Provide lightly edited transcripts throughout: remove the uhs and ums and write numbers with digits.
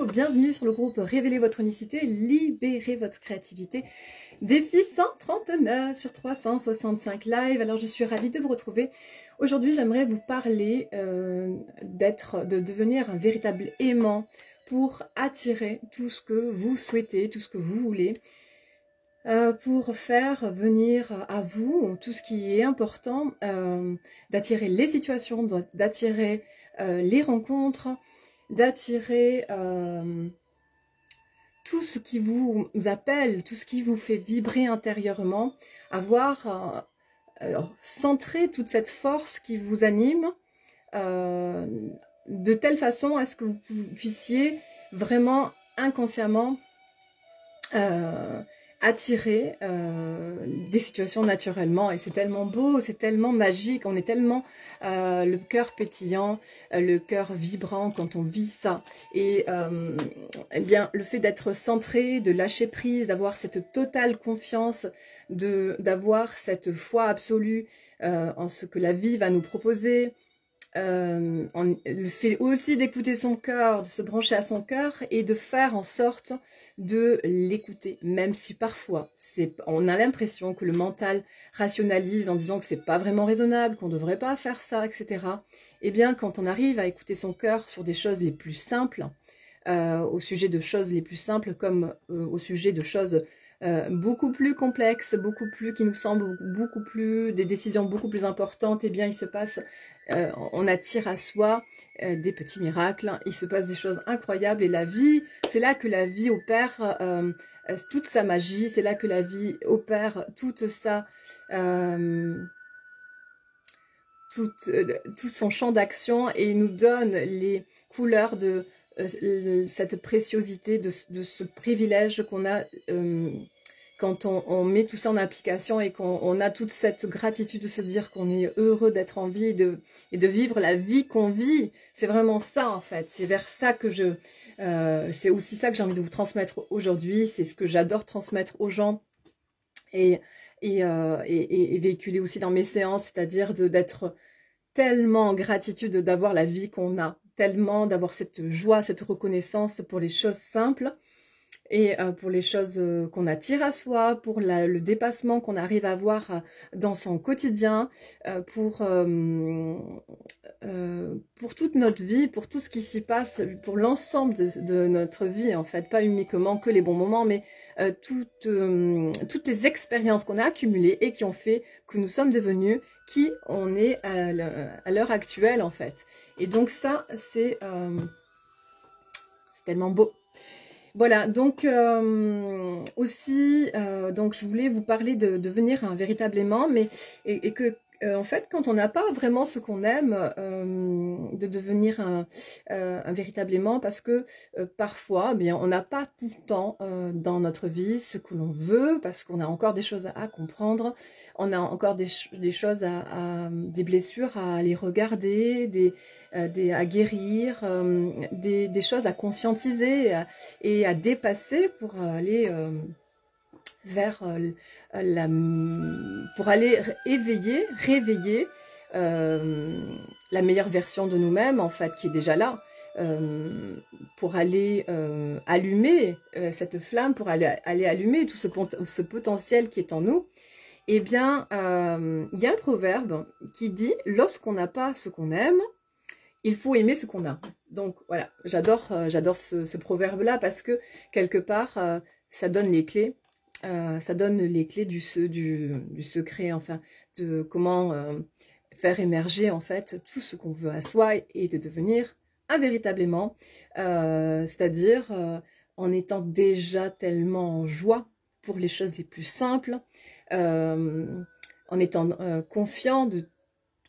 bienvenue sur le groupe Révélez votre unicité, libérez votre créativité. Défi 139 sur 365 live. Alors je suis ravie de vous retrouver. Aujourd'hui j'aimerais vous parler de devenir un véritable aimant pour attirer tout ce que vous souhaitez, tout ce que vous voulez. Pour faire venir à vous tout ce qui est important, d'attirer les situations, d'attirer les rencontres, d'attirer tout ce qui vous appelle, tout ce qui vous fait vibrer intérieurement, avoir centré toute cette force qui vous anime de telle façon à ce que vous puissiez vraiment inconsciemment attirer des situations naturellement. Et c'est tellement beau, c'est tellement magique, on est tellement le cœur pétillant, le cœur vibrant quand on vit ça. Et eh bien, le fait d'être centré, de lâcher prise, d'avoir cette totale confiance, d'avoir cette foi absolue en ce que la vie va nous proposer, le fait aussi d'écouter son cœur, de se brancher à son cœur et de faire en sorte de l'écouter, même si parfois on a l'impression que le mental rationalise en disant que c'est pas vraiment raisonnable, qu'on devrait pas faire ça, etc. Eh bien, quand on arrive à écouter son cœur sur des choses les plus simples, au sujet de choses les plus simples comme au sujet de choses beaucoup plus complexes, qui nous semblent beaucoup plus, des décisions beaucoup plus importantes, eh bien il se passe, on attire à soi des petits miracles, il se passe des choses incroyables et la vie, c'est là que la vie opère toute sa magie, c'est là que la vie opère toute sa, tout son champ d'action et nous donne les couleurs de cette préciosité, de ce privilège qu'on a quand on met tout ça en application et qu'on a toute cette gratitude de se dire qu'on est heureux d'être en vie et de vivre la vie qu'on vit. C'est vraiment ça en fait, c'est vers ça que c'est aussi ça que j'ai envie de vous transmettre aujourd'hui, c'est ce que j'adore transmettre aux gens et véhiculer aussi dans mes séances, c'est-à-dire d'être tellement en gratitude d'avoir la vie qu'on a, tellement d'avoir cette joie, cette reconnaissance pour les choses simples et pour les choses qu'on attire à soi, pour le dépassement qu'on arrive à avoir dans son quotidien, pour toute notre vie, pour tout ce qui s'y passe, pour l'ensemble de notre vie en fait, pas uniquement que les bons moments, mais toutes les expériences qu'on a accumulées et qui ont fait que nous sommes devenus qui on est à l'heure actuelle en fait. Et donc ça, c'est tellement beau. Voilà, donc aussi, donc je voulais vous parler de devenir un véritable aimant, mais et que en fait, quand on n'a pas vraiment ce qu'on aime, de devenir un véritable aimant, parce que parfois, eh bien, on n'a pas tout le temps dans notre vie ce que l'on veut, parce qu'on a encore des choses à comprendre, on a encore des choses des blessures à aller regarder, à guérir, des choses à conscientiser et à dépasser pour aller vers pour aller réveiller la meilleure version de nous-mêmes en fait qui est déjà là, pour aller allumer cette flamme, pour aller allumer tout ce potentiel qui est en nous. Eh bien, il y a un proverbe qui dit « Lorsqu'on n'a pas ce qu'on aime, il faut aimer ce qu'on a ». Donc voilà, j'adore ce proverbe-là parce que quelque part, ça donne les clés. Ça donne les clés du secret, enfin, de comment faire émerger en fait tout ce qu'on veut à soi et de devenir un véritable aimant, c'est-à-dire en étant déjà tellement en joie pour les choses les plus simples, en étant confiant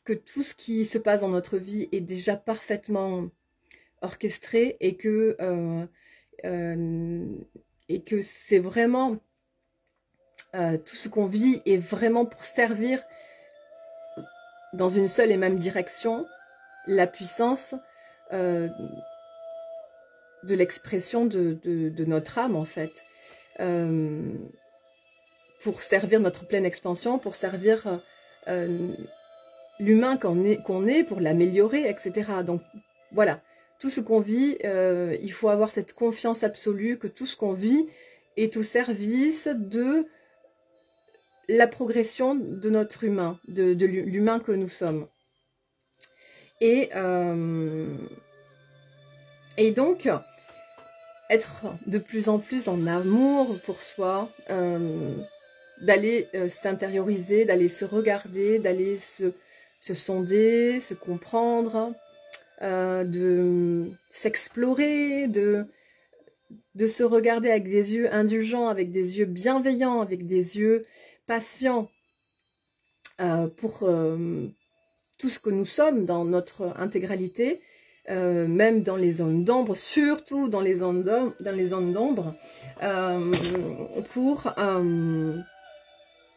que tout ce qui se passe dans notre vie est déjà parfaitement orchestré et que c'est vraiment tout ce qu'on vit est vraiment pour servir dans une seule et même direction la puissance de l'expression de notre âme en fait, pour servir notre pleine expansion, pour servir l'humain qu'on est, pour l'améliorer, etc. Donc voilà, tout ce qu'on vit, il faut avoir cette confiance absolue que tout ce qu'on vit est au service de la progression de notre humain, de l'humain que nous sommes. Et donc, être de plus en plus en amour pour soi, d'aller s'intérioriser, d'aller se regarder, d'aller se sonder, se comprendre, de s'explorer, de se regarder avec des yeux indulgents, avec des yeux bienveillants, avec des yeux patients pour tout ce que nous sommes dans notre intégralité, même dans les zones d'ombre, surtout dans les zones d'ombre, pour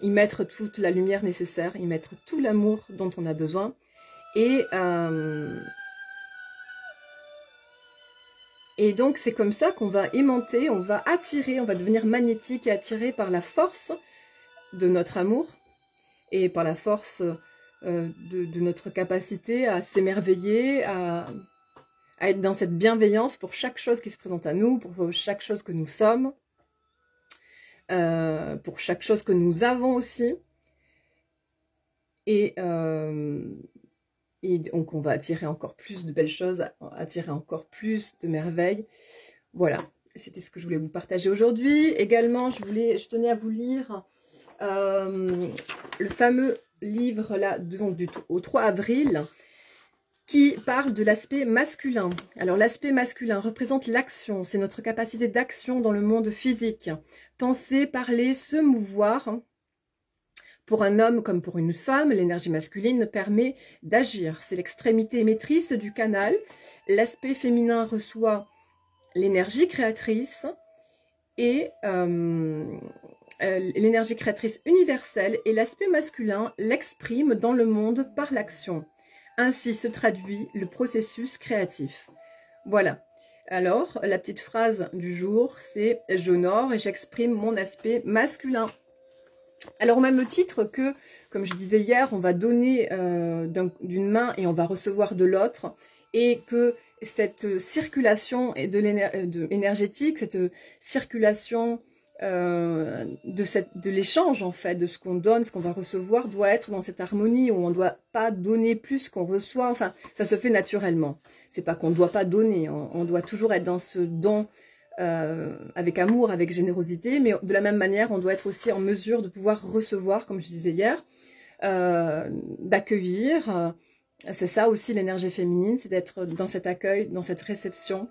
y mettre toute la lumière nécessaire, y mettre tout l'amour dont on a besoin. Et donc c'est comme ça qu'on va aimanter, on va attirer, on va devenir magnétique et attiré par la force de notre amour et par la force de notre capacité à s'émerveiller, à être dans cette bienveillance pour chaque chose qui se présente à nous, pour chaque chose que nous sommes, pour chaque chose que nous avons aussi. Et donc on va attirer encore plus de belles choses, attirer encore plus de merveilles. Voilà, c'était ce que je voulais vous partager aujourd'hui. Également, je tenais à vous lire le fameux livre là, donc au 3 avril, qui parle de l'aspect masculin. Alors l'aspect masculin représente l'action, c'est notre capacité d'action dans le monde physique. Penser, parler, se mouvoir. Pour un homme comme pour une femme, l'énergie masculine permet d'agir. C'est l'extrémité émettrice du canal. L'aspect féminin reçoit l'énergie créatrice et l'énergie créatrice universelle, et l'aspect masculin l'exprime dans le monde par l'action. Ainsi se traduit le processus créatif. Voilà. Alors, la petite phrase du jour, c'est « J'honore et j'exprime mon aspect masculin ». Alors, au même titre que, comme je disais hier, on va donner d'une main et on va recevoir de l'autre, et que cette circulation énergétique, cette circulation de l'échange, en fait, de ce qu'on donne, ce qu'on va recevoir, doit être dans cette harmonie où on ne doit pas donner plus qu'on reçoit. Enfin, ça se fait naturellement. C'est pas qu'on ne doit pas donner, on doit toujours être dans ce don avec amour, avec générosité, mais de la même manière, on doit être aussi en mesure de pouvoir recevoir, comme je disais hier, d'accueillir. C'est ça aussi l'énergie féminine, c'est d'être dans cet accueil, dans cette réception,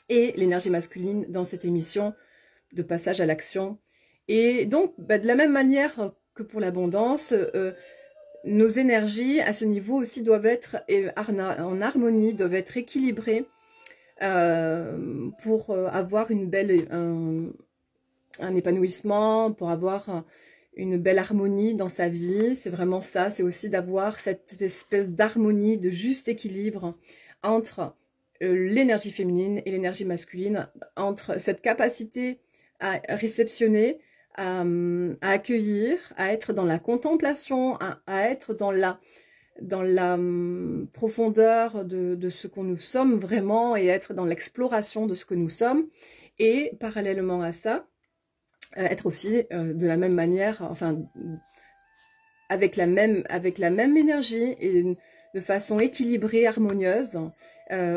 et l'énergie masculine dans cette émission de passage à l'action. Et donc, de la même manière que pour l'abondance, nos énergies à ce niveau aussi doivent être en harmonie, doivent être équilibrées pour avoir un épanouissement, pour avoir une belle harmonie dans sa vie. C'est vraiment ça, c'est aussi d'avoir cette espèce d'harmonie, de juste équilibre entre l'énergie féminine et l'énergie masculine, entre cette capacité à réceptionner, à accueillir, à être dans la contemplation, à être dans la profondeur de ce que nous sommes vraiment, et être dans l'exploration de ce que nous sommes, et parallèlement à ça, être aussi de la même manière, enfin, avec la même énergie et de façon équilibrée, harmonieuse,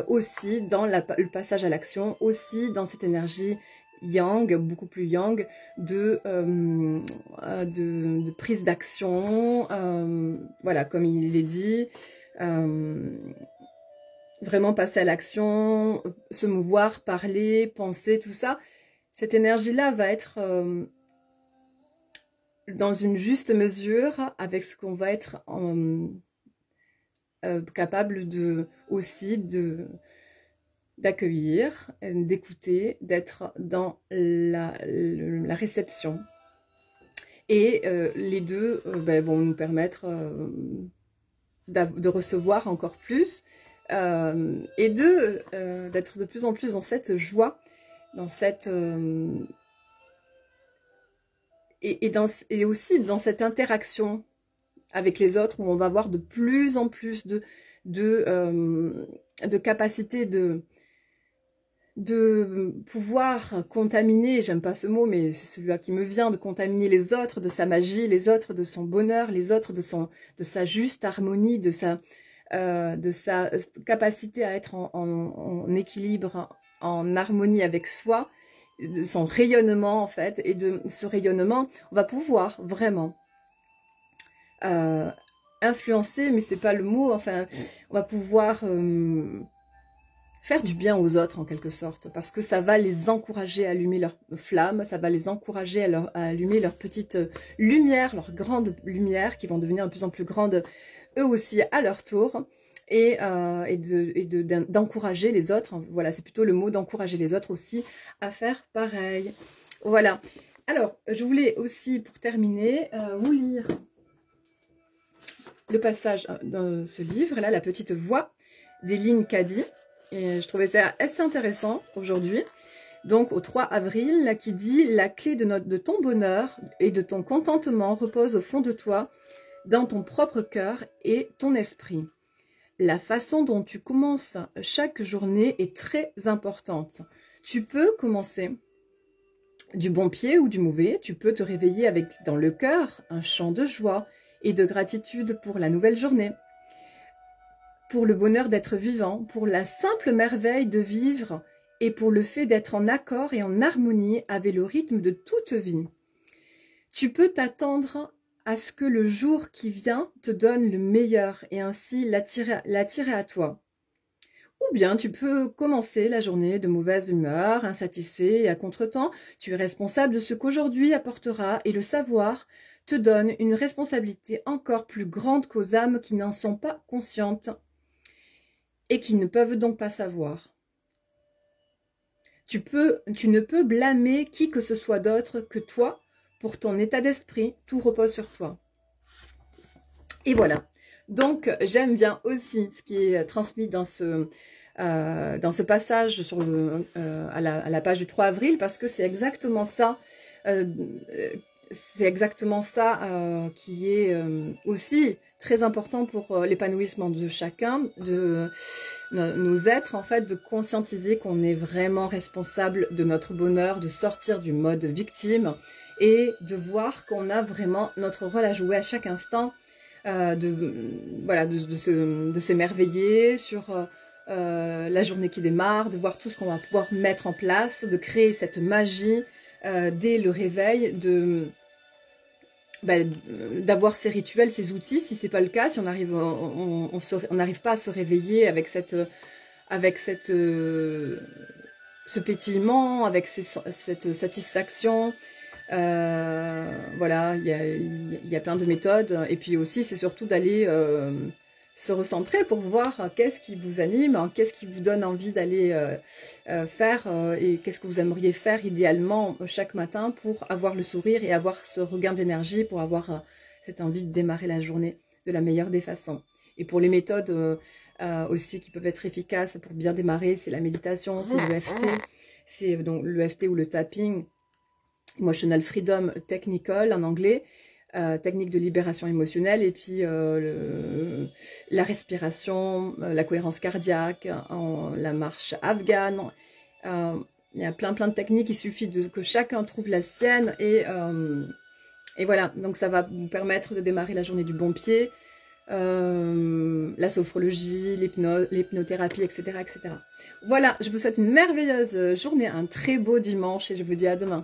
aussi dans le passage à l'action, aussi dans cette énergie yang, beaucoup plus yang, de prise d'action, voilà, comme il est dit, vraiment passer à l'action, se mouvoir, parler, penser, tout ça. Cette énergie-là va être dans une juste mesure avec ce qu'on va être capable d'accueillir, d'écouter, d'être dans la réception. Et les deux vont nous permettre de recevoir encore plus et d'être de plus en plus dans cette joie, dans cette et aussi dans cette interaction avec les autres, où on va avoir de plus en plus de capacité de pouvoir contaminer, j'aime pas ce mot, mais c'est celui-là qui me vient, de contaminer les autres de sa magie, les autres de son bonheur, les autres de sa juste harmonie, de sa capacité à être en équilibre, en harmonie avec soi, de son rayonnement en fait, et de ce rayonnement, on va pouvoir vraiment influencer, mais c'est pas le mot, enfin, on va pouvoir faire du bien aux autres en quelque sorte, parce que ça va les encourager à allumer leur flamme, ça va les encourager à allumer leur petite lumière, leur grande lumière, qui vont devenir de plus en plus grandes eux aussi à leur tour, et d'encourager les autres. Voilà, c'est plutôt le mot d'encourager les autres aussi à faire pareil. Voilà. Alors, je voulais aussi, pour terminer, vous lire le passage dans ce livre-là, La petite voix d'Éline Caddy. Et je trouvais ça assez intéressant aujourd'hui. Donc, au 3 avril, là, qui dit « La clé de ton bonheur et de ton contentement repose au fond de toi, dans ton propre cœur et ton esprit. La façon dont tu commences chaque journée est très importante. Tu peux commencer du bon pied ou du mauvais. Tu peux te réveiller avec dans le cœur un chant de joie et de gratitude pour la nouvelle journée, pour le bonheur d'être vivant, pour la simple merveille de vivre et pour le fait d'être en accord et en harmonie avec le rythme de toute vie. Tu peux t'attendre à ce que le jour qui vient te donne le meilleur et ainsi l'attirer à toi. Ou bien tu peux commencer la journée de mauvaise humeur, insatisfait et à contretemps. Tu es responsable de ce qu'aujourd'hui apportera et le savoir te donne une responsabilité encore plus grande qu'aux âmes qui n'en sont pas conscientes et qui ne peuvent donc pas savoir. Tu ne peux blâmer qui que ce soit d'autre que toi pour ton état d'esprit, tout repose sur toi. Et voilà. Donc, j'aime bien aussi ce qui est transmis dans ce passage à la page du 3 avril, parce que c'est exactement ça. Qui est aussi très important pour l'épanouissement de chacun, de nos êtres, en fait, de conscientiser qu'on est vraiment responsable de notre bonheur, de sortir du mode victime et de voir qu'on a vraiment notre rôle à jouer à chaque instant, de s'émerveiller sur la journée qui démarre, de voir tout ce qu'on va pouvoir mettre en place, de créer cette magie dès le réveil, d'avoir ces rituels, ces outils. Si c'est pas le cas, si on n'arrive pas à se réveiller avec ce pétillement, avec cette satisfaction, voilà, il y a plein de méthodes. Et puis aussi, c'est surtout d'aller se recentrer pour voir qu'est-ce qui vous anime, qu'est-ce qui vous donne envie d'aller faire et qu'est-ce que vous aimeriez faire idéalement chaque matin pour avoir le sourire et avoir ce regain d'énergie, pour avoir cette envie de démarrer la journée de la meilleure des façons. Et pour les méthodes aussi qui peuvent être efficaces pour bien démarrer, c'est la méditation, c'est l'EFT, c'est donc l'EFT ou le tapping, Emotional Freedom Technical en anglais, technique de libération émotionnelle, et puis la respiration, la cohérence cardiaque, la marche afghane. Il y a plein de techniques, il suffit que chacun trouve la sienne, et voilà, donc ça va vous permettre de démarrer la journée du bon pied, la sophrologie, l'hypnothérapie, etc., etc. Voilà, je vous souhaite une merveilleuse journée, un très beau dimanche, et je vous dis à demain.